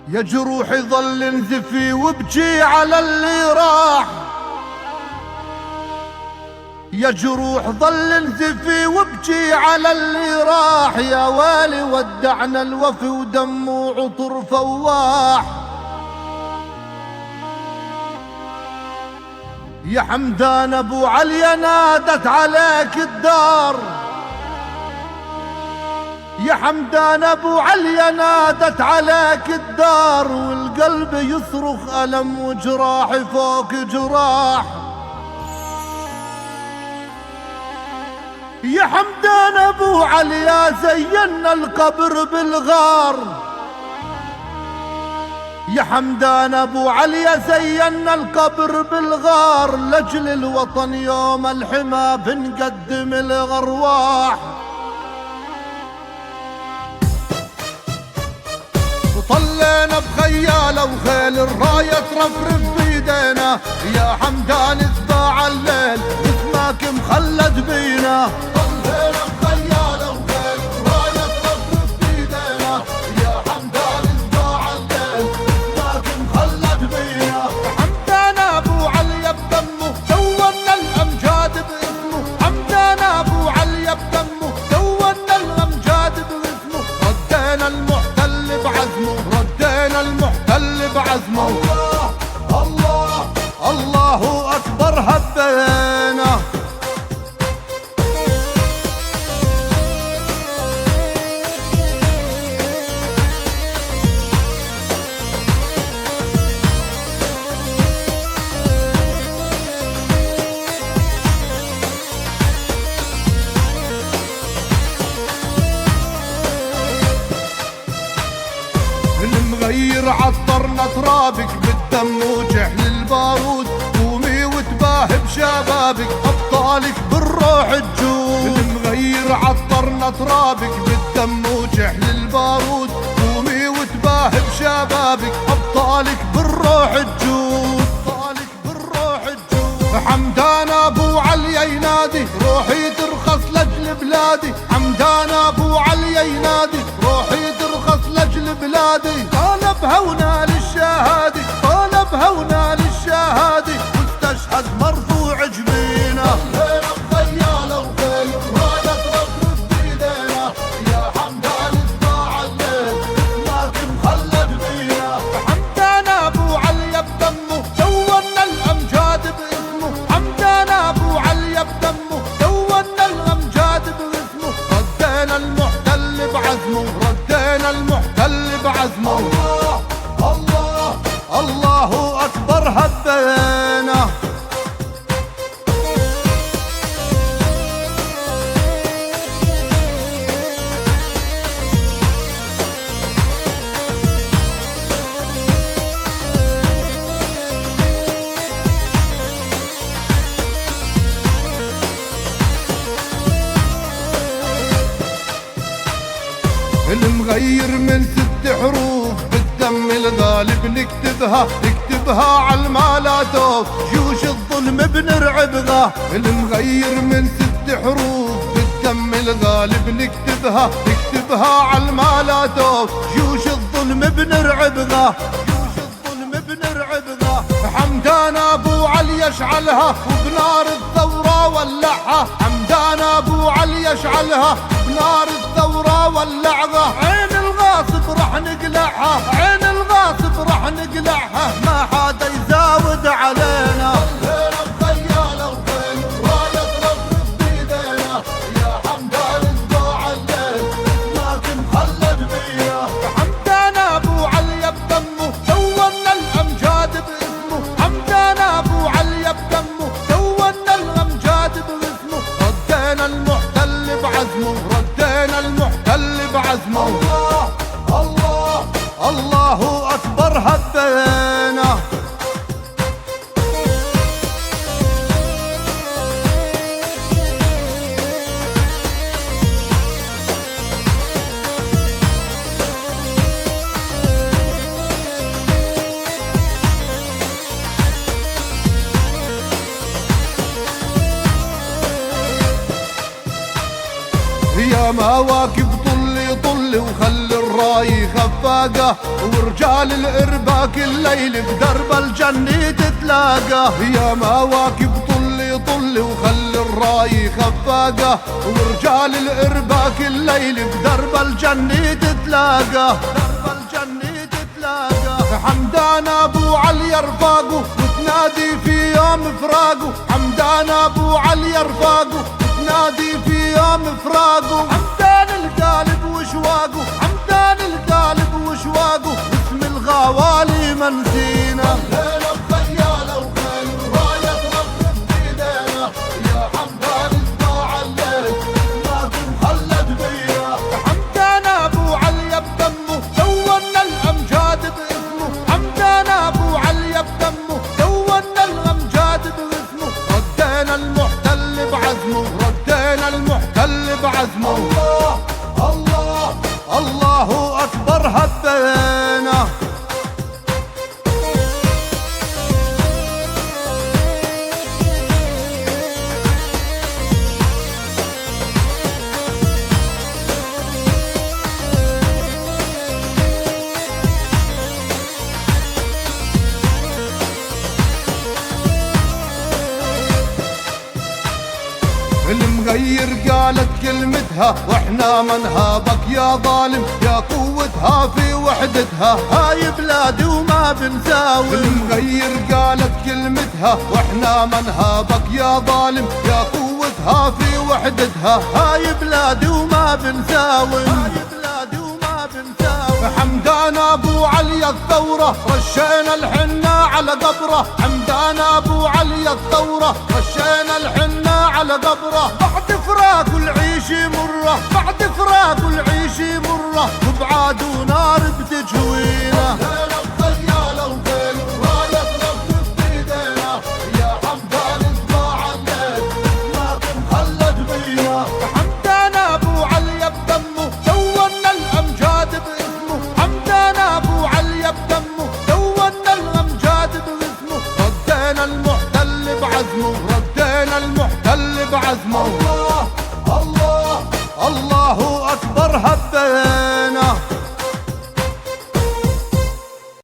يا جروحي ظل انزفي وابجي على اللي راح، يا جروح ظل انزفي وابجي على اللي راح، يا ويلي ودعنا الوفي ودمه عطر فواح. يا حمدان ابو علي نادت عليك الدار، يا حمدان ابو علي نادت عليك الدار، والقلب يصرخ ألم وجراحي فوق جراح. يا حمدان ابو علي زينا القبر بالغار، يا حمدان ابو علي زينا القبر بالغار، لاجل الوطن يوم الحما بنقدم الارواح. وطلينا بخياله وخيل الرايه ترفرف بيدينا، يا حمدان اتباع الليل اسمك مخلد بينا. طلينا بخياله وخيل الرايه ترفرف بيدينا، يا حمدان اتباع الليل اسمك مخلد بينا. حمدان ابو علي بدمه دونا الامجاد باسمه، حمدان ابو علي بدمه دونا الامجاد باسمه، ردينا المحتل بعزمه، ردينا المحتل بعزمه. الله الله الله اكبر هبينا. المغير عطرنا ترابك بالدم وجحل البارود، قومي وتباهي بشبابك ابطالك بالروح تجود. المغير عطرنا ترابك بالدم وجحل البارود، قومي وتباهي بشبابك ابطالك بالروح تجود، ابطالك بالروح تجود. حمدان ابو علي ينادي روحي ترخص لاجل بلادي، حمدان ابو علي ينادي روحي ترخص لاجل بلادي. طالبها ونال الشهادة، طالبها ونال الشهادة، واستشهد مرفوع جبينه. طلينا بخياله وخيل رايه ترفرف بيدينا، يا حمدان اتباع الليل اسمك مخلد بينا. حمدان ابو علي بدمه دونا الامجاد باسمه، حمدان ابو علي بدمه دونا الامجاد باسمه، ردينا المحتل بعزمه، ردينا المحتل بعزمه. الله الله الله اكبر هبينا. المغير من 6 حروف بالدم الغالب نكتبها، نكتبها عالمالاتوف جيوش الظلم بنرعبها. المغير من 6 حروف بالدم الغالب نكتبها، نكتبها عالمالاتوف جيوش الظلم بنرعبها، جيوش الظلم بنرعبها. حمدان ابو علي يشعلها وبنار الثورة ولعها، حمدان ابو علي يشعلها بنار الثورة ولعها. عين الغاصب رح نقلعها، عين الغاصب رح نقلعها، ما حدا يزاود علينا. طلينا بخياله وخيل رايه ترفرف بيدينا، يا حمدان اتباع الليل اسمك مخلد بينا. حمدان ابو علي بدمه دونا الامجاد باسمه، حمدان ابو علي بدمه دونا الامجاد باسمه، ردينا المحتل بعزمه، ردينا المحتل بعزمه. الله الله الله اكبر هبينا. يا مواكب طلي طلي وخلي الراي خفاقه، ورجال الارباك الليل بدرب الجنة تتلاقى. يا مواكب طلي طلي وخلي الراي خفاقه، ورجال الارباك الليل بدرب الجنة تتلاقى. درب الجنة تتلاقى. حمدان ابو علي رفاقه وتنادي في يوم فراقه، حمدان ابو علي رفاقه وتنادي في يوم فراقه. حمدان القالب وشواقه، حمدان القالب وشواقه، اسم الغوالي منسينا. الليلة بخيالة وخيل راية ترفرف بيدينا، يا حمدان اسمع الليل ما تنخلد بينا. حمدان ابو علي بدمه دونا الامجاد باسمه، حمدان ابو علي بدمه دونا الامجاد باسمه. ردينا المحتل بعزمه، ردينا المحتل بعزمه. الله الله الله اكبر هبينا. المغير قالت كلمتها واحنا ما نهابك يا ظالم، يا قوتها في وحدتها هاي بلادي وما بنساوي. المغير قالت كلمتها واحنا ما نهابك يا ظالم، يا قوتها في وحدتها هاي بلادي وما بنساوي. هاي بلادي وما بنساوي. حمدان ابو علي الثورة رشينا الحنة على قبره، حمدان ابو علي الثورة رشينا الحنة على قبره. بعد فراق العيش مرة، بعد فراق العيش مرة، وبعاد ونار بتجوينا. ليلة بخيالة وخيل راية ترفرف بيدينا، يا حمدان اسمع الليل ما تنخلد بينا. حمدان ابو علي بدمه دونا الامجاد باسمه، حمدان ابو علي بدمه دونا الامجاد باسمه. ردينا المحتل بعزمه، ردينا المحتل بعزمه. الله الله الله اكبر هبينا.